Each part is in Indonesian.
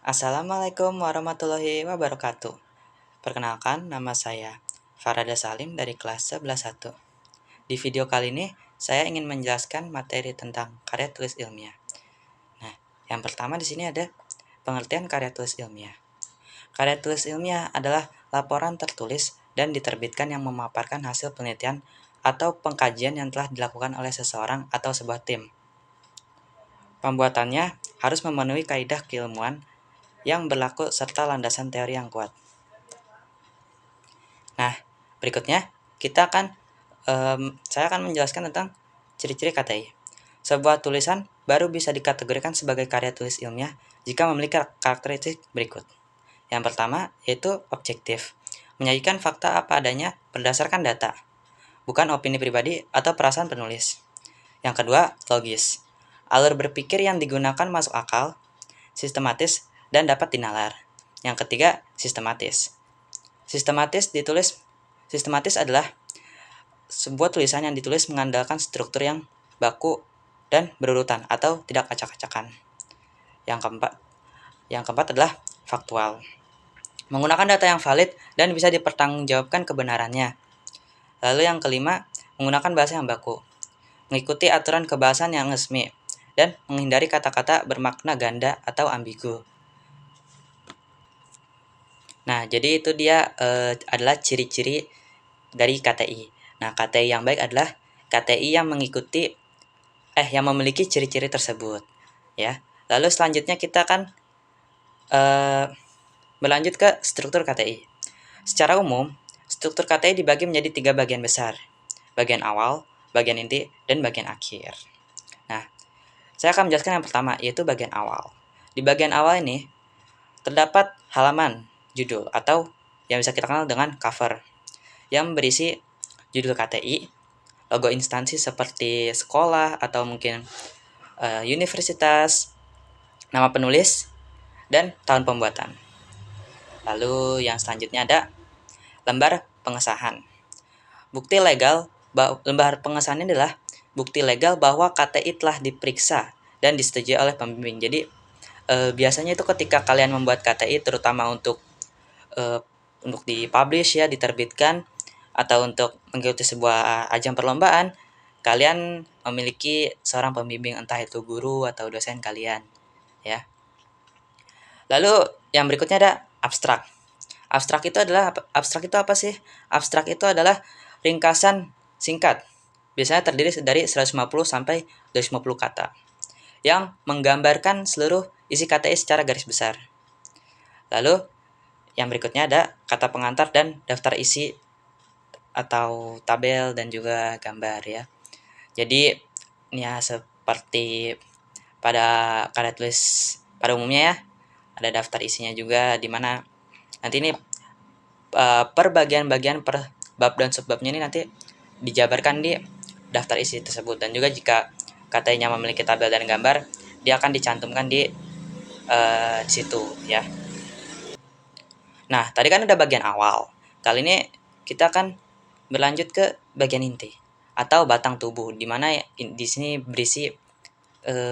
Assalamualaikum warahmatullahi wabarakatuh. Perkenalkan, nama saya Farada Salim dari kelas 11.1. Di video kali ini, saya ingin menjelaskan materi tentang karya tulis ilmiah. Nah, yang pertama di sini ada pengertian karya tulis ilmiah. Karya tulis ilmiah adalah laporan tertulis dan diterbitkan yang memaparkan hasil penelitian atau pengkajian yang telah dilakukan oleh seseorang atau sebuah tim. Pembuatannya harus memenuhi kaidah keilmuan yang berlaku serta landasan teori yang kuat. Nah, berikutnya saya akan menjelaskan tentang ciri-ciri KTI. Sebuah tulisan baru bisa dikategorikan sebagai karya tulis ilmiah jika memiliki karakteristik berikut. Yang pertama yaitu objektif, menyajikan fakta apa adanya berdasarkan data, bukan opini pribadi atau perasaan penulis. Yang kedua, logis, alur berpikir yang digunakan masuk akal, sistematis, dan dapat dinalar. Yang ketiga, sistematis. Sistematis adalah sebuah tulisan yang ditulis mengandalkan struktur yang baku dan berurutan atau tidak acak-acakan. Yang keempat adalah faktual. Menggunakan data yang valid dan bisa dipertanggungjawabkan kebenarannya. Lalu yang kelima, menggunakan bahasa yang baku. Mengikuti aturan kebahasan yang resmi dan menghindari kata-kata bermakna ganda atau ambigu. Nah, jadi itu dia adalah ciri-ciri dari KTI. Nah, KTI yang baik adalah KTI yang memiliki ciri-ciri tersebut, ya. Lalu selanjutnya kita akan berlanjut ke struktur KTI. Secara umum, struktur KTI dibagi menjadi 3 bagian besar. Bagian awal, bagian inti, dan bagian akhir. Nah, saya akan menjelaskan yang pertama, yaitu bagian awal. Di bagian awal ini terdapat halaman judul atau yang bisa kita kenal dengan cover yang berisi judul KTI, logo instansi seperti sekolah atau mungkin universitas, nama penulis, dan tahun pembuatan. Lalu yang selanjutnya ada lembar pengesahan. Lembar pengesahan ini adalah bukti legal bahwa KTI telah diperiksa dan disetujui oleh pembimbing. Jadi biasanya itu ketika kalian membuat KTI terutama untuk dipublish ya, diterbitkan atau untuk mengikuti sebuah ajang perlombaan, kalian memiliki seorang pembimbing, entah itu guru atau dosen kalian, ya. Lalu yang berikutnya ada abstrak. Abstrak itu apa sih? Abstrak itu adalah ringkasan singkat. Biasanya terdiri dari 150 sampai 250 kata yang menggambarkan seluruh isi KTI secara garis besar. Lalu yang berikutnya ada kata pengantar dan daftar isi atau tabel dan juga gambar ya. Jadi ya seperti pada karya tulis pada umumnya ya, ada daftar isinya juga di mana nanti ini per bagian-bagian per bab dan subbabnya ini nanti dijabarkan di daftar isi tersebut, dan juga jika katanya memiliki tabel dan gambar, dia akan dicantumkan di situ ya. Nah, tadi kan ada bagian awal. Kali ini kita akan berlanjut ke bagian inti atau batang tubuh, di mana di sini berisi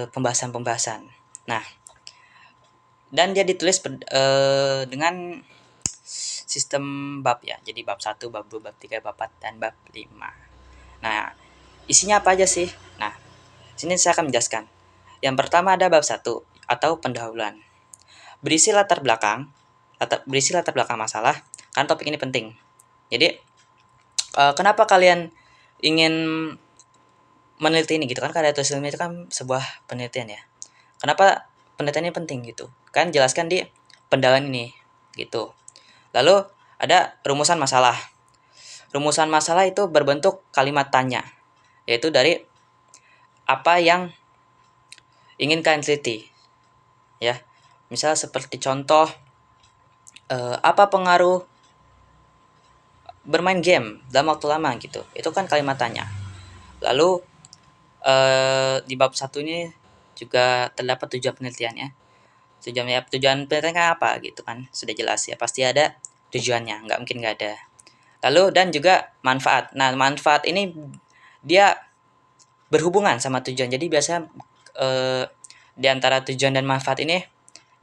pembahasan-pembahasan. Nah, dan dia ditulis dengan sistem bab ya. Jadi bab 1, bab 2, bab 3, bab 4, dan bab 5. Nah, isinya apa aja sih? Nah, sini saya akan menjelaskan. Yang pertama ada bab 1 atau pendahuluan. Berisi latar belakang masalah, kan topik ini penting. Jadi kenapa kalian ingin meneliti ini gitu kan? Karya tulis ilmiah itu kan sebuah penelitian ya. Kenapa penelitian ini penting gitu? Kan jelaskan di pendahuluan ini gitu. Lalu ada rumusan masalah. Rumusan masalah itu berbentuk kalimat tanya, yaitu dari apa yang ingin kalian teliti ya. Misal seperti contoh apa pengaruh bermain game dalam waktu lama gitu, itu kan kalimat tanya. Lalu di bab 1 ini juga terdapat tujuan penelitiannya. Tujuan penelitiannya apa gitu kan, sudah jelas ya, pasti ada tujuannya, nggak mungkin nggak ada. Lalu dan juga manfaat. Nah, manfaat ini dia berhubungan sama tujuan. Jadi biasanya di antara tujuan dan manfaat ini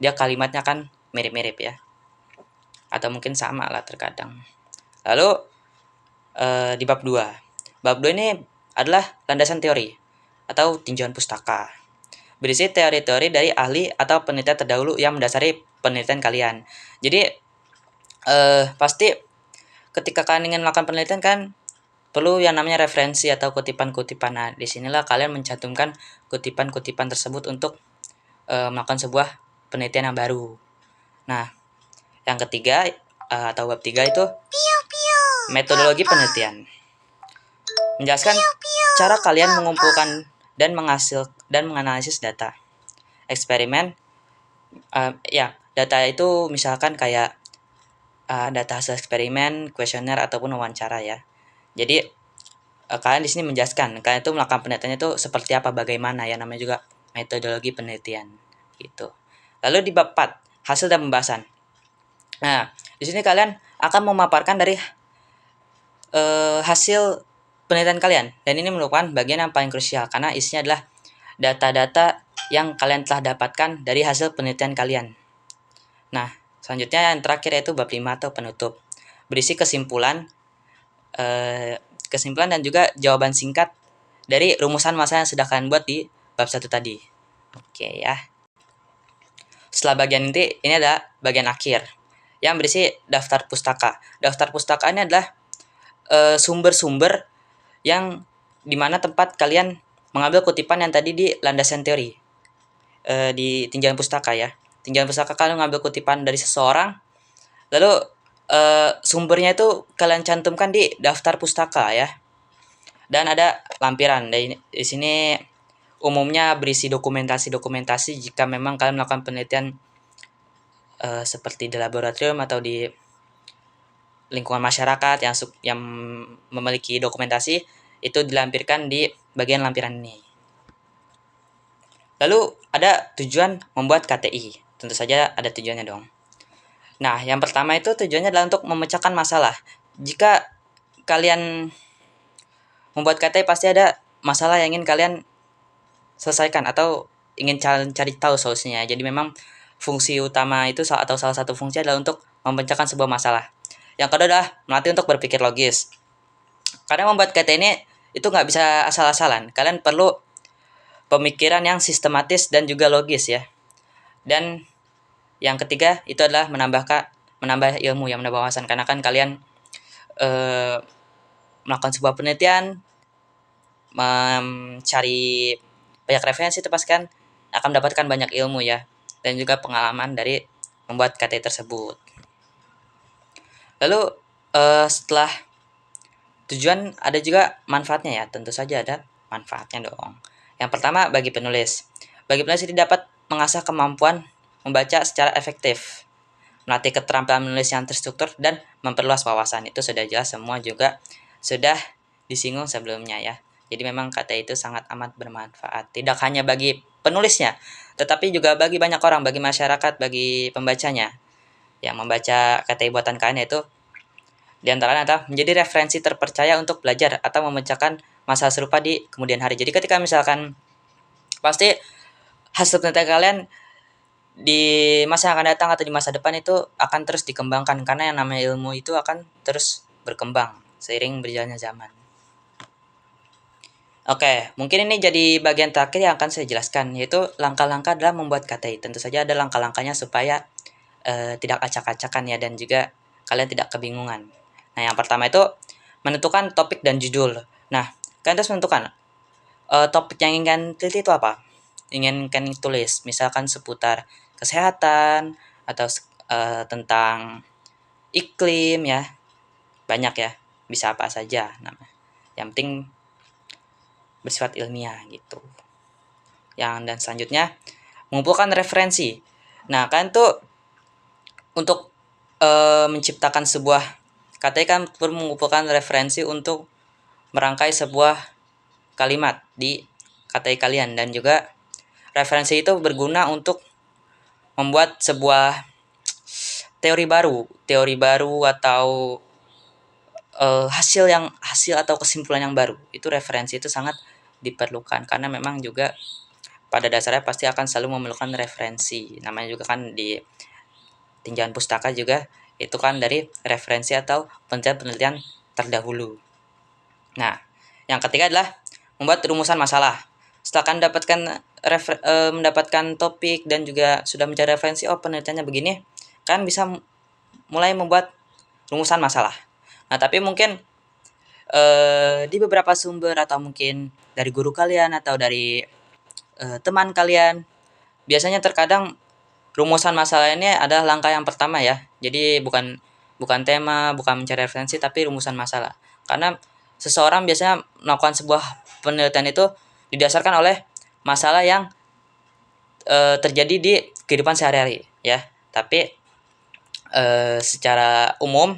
dia kalimatnya kan mirip-mirip ya, atau mungkin sama lah terkadang. Lalu di bab 2. Bab 2 ini adalah landasan teori atau tinjauan pustaka. Berisi teori-teori dari ahli atau penelitian terdahulu yang mendasari penelitian kalian. Jadi pasti ketika kalian ingin melakukan penelitian kan perlu yang namanya referensi atau kutipan-kutipan. Nah, disinilah kalian mencantumkan kutipan-kutipan tersebut untuk melakukan sebuah penelitian yang baru. Nah, yang ketiga atau bab 3 itu metodologi penelitian. Menjelaskan cara kalian mengumpulkan dan menganalisis data. Eksperimen data itu misalkan kayak data hasil eksperimen, kuesioner ataupun wawancara ya. Jadi kalian di sini menjelaskan kalian itu melakukan penelitiannya itu seperti apa, bagaimana ya, namanya juga metodologi penelitian gitu. Lalu di bab 4, hasil dan pembahasan. Nah, di sini kalian akan memaparkan dari hasil penelitian kalian, dan ini merupakan bagian yang paling krusial karena isinya adalah data-data yang kalian telah dapatkan dari hasil penelitian kalian. Nah, selanjutnya yang terakhir yaitu bab 5 atau penutup. Berisi kesimpulan dan juga jawaban singkat dari rumusan masalah yang sudah kalian buat di bab 1 tadi. Oke ya. Setelah bagian inti, ini adalah bagian akhir yang berisi daftar pustaka. Daftar pustaka ini adalah sumber-sumber yang dimana tempat kalian mengambil kutipan yang tadi di landasan teori di tinjauan pustaka ya. Tinjauan pustaka kalian mengambil kutipan dari seseorang, lalu sumbernya itu kalian cantumkan di daftar pustaka ya. Dan ada lampiran. Di sini umumnya berisi dokumentasi jika memang kalian melakukan penelitian seperti di laboratorium atau di lingkungan masyarakat yang memiliki dokumentasi, itu dilampirkan di bagian lampiran ini. Lalu ada tujuan membuat KTI. Tentu saja ada tujuannya dong. Nah, yang pertama itu tujuannya adalah untuk memecahkan masalah. Jika kalian membuat KTI pasti ada masalah yang ingin kalian selesaikan atau ingin cari tahu solusinya. Jadi memang fungsi utama itu atau salah satu fungsi adalah untuk memecahkan sebuah masalah. Yang kedua adalah melatih untuk berpikir logis. Karena membuat KTI ini itu nggak bisa asal-asalan. Kalian perlu pemikiran yang sistematis dan juga logis ya. Dan yang ketiga itu adalah menambah ilmu, yang menambah wawasan. Karena kan kalian melakukan sebuah penelitian, mencari banyak referensi, itu pasti kan akan mendapatkan banyak ilmu ya, dan juga pengalaman dari membuat KTI tersebut. Lalu setelah tujuan ada juga manfaatnya ya, tentu saja ada manfaatnya dong. Yang pertama bagi penulis. Bagi penulis ini dapat mengasah kemampuan membaca secara efektif, melatih keterampilan menulis yang terstruktur, dan memperluas wawasan. Itu sudah jelas, semua juga sudah disinggung sebelumnya ya. Jadi memang KTI itu sangat amat bermanfaat. Tidak hanya bagi penulisnya, tetapi juga bagi banyak orang, bagi masyarakat, bagi pembacanya. Yang membaca KTI buatan kalian yaitu diantaranya adalah menjadi referensi terpercaya untuk belajar atau memecahkan masalah serupa di kemudian hari. Jadi ketika misalkan pasti hasil penelitian kalian di masa yang akan datang atau di masa depan itu akan terus dikembangkan, karena yang namanya ilmu itu akan terus berkembang seiring berjalannya zaman. Oke, mungkin ini jadi bagian terakhir yang akan saya jelaskan, yaitu langkah-langkah dalam membuat KTI. Tentu saja ada langkah-langkahnya supaya tidak acak-acakan ya, dan juga kalian tidak kebingungan. Nah, yang pertama itu menentukan topik dan judul. Nah, kalian harus menentukan topik yang ingin teliti itu apa, inginkan tulis, misalkan seputar kesehatan atau tentang iklim ya, banyak ya, bisa apa saja namanya, yang penting bersifat ilmiah gitu. Dan selanjutnya mengumpulkan referensi. Nah, kalian tuh untuk menciptakan sebuah KTI kan perlu mengumpulkan referensi untuk merangkai sebuah kalimat di KTI kalian, dan juga referensi itu berguna untuk membuat sebuah teori baru atau hasil atau kesimpulan yang baru. Itu referensi itu sangat diperlukan, karena memang juga pada dasarnya pasti akan selalu memerlukan referensi. Namanya juga kan di tinjauan pustaka juga itu kan dari referensi atau penelitian-penelitian terdahulu. Nah, yang ketiga adalah membuat rumusan masalah. Setelah kan mendapatkan topik dan juga sudah mencari referensi, oh penelitiannya begini, kan bisa mulai membuat rumusan masalah. Nah, tapi mungkin di beberapa sumber atau mungkin dari guru kalian atau dari teman kalian, biasanya terkadang rumusan masalah ini adalah langkah yang pertama ya. Jadi bukan bukan tema, bukan mencari referensi, tapi rumusan masalah. Karena seseorang biasanya melakukan sebuah penelitian itu didasarkan oleh masalah yang terjadi di kehidupan sehari-hari ya. Tapi secara umum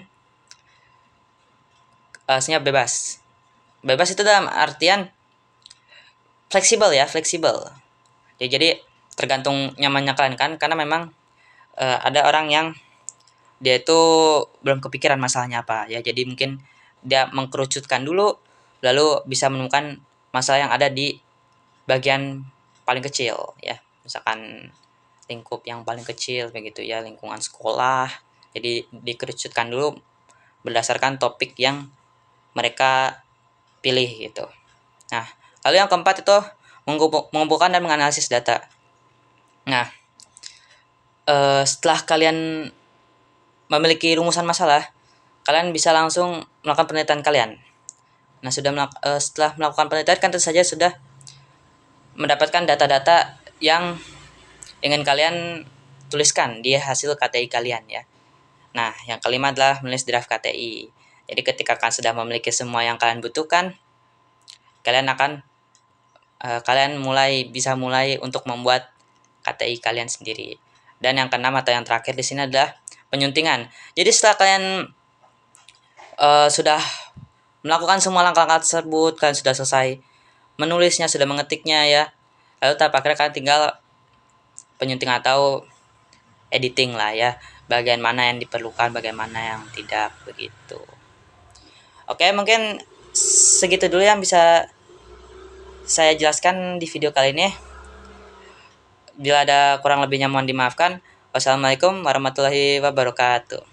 sebenarnya bebas. Bebas itu dalam artian fleksibel ya, fleksibel. Jadi tergantung nyamannya kalian kan, karena memang ada orang yang dia itu belum kepikiran masalahnya apa ya, jadi mungkin dia mengkerucutkan dulu lalu bisa menemukan masalah yang ada di bagian paling kecil ya, misalkan lingkup yang paling kecil begitu ya, lingkungan sekolah, jadi dikerucutkan dulu berdasarkan topik yang mereka pilih gitu. Nah, lalu yang keempat itu mengumpulkan dan menganalisis data. Nah, setelah kalian memiliki rumusan masalah, kalian bisa langsung melakukan penelitian kalian. Nah, setelah melakukan penelitian kan tentu saja sudah mendapatkan data-data yang ingin kalian tuliskan di hasil KTI kalian ya. Nah, yang kelima adalah menulis draft KTI. Jadi ketika kalian sudah memiliki semua yang kalian butuhkan, kalian bisa mulai untuk membuat KTI kalian sendiri. Dan yang keenam atau yang terakhir di sini adalah penyuntingan. Jadi setelah kalian sudah melakukan semua langkah-langkah tersebut, kalian sudah selesai menulisnya, sudah mengetiknya ya, lalu tahap akhirnya kalian tinggal penyunting atau editing lah ya, bagian mana yang diperlukan, bagian mana yang tidak begitu. Oke, mungkin segitu dulu yang bisa saya jelaskan di video kali ini. Bila ada kurang lebihnya mohon dimaafkan. Wassalamualaikum warahmatullahi wabarakatuh.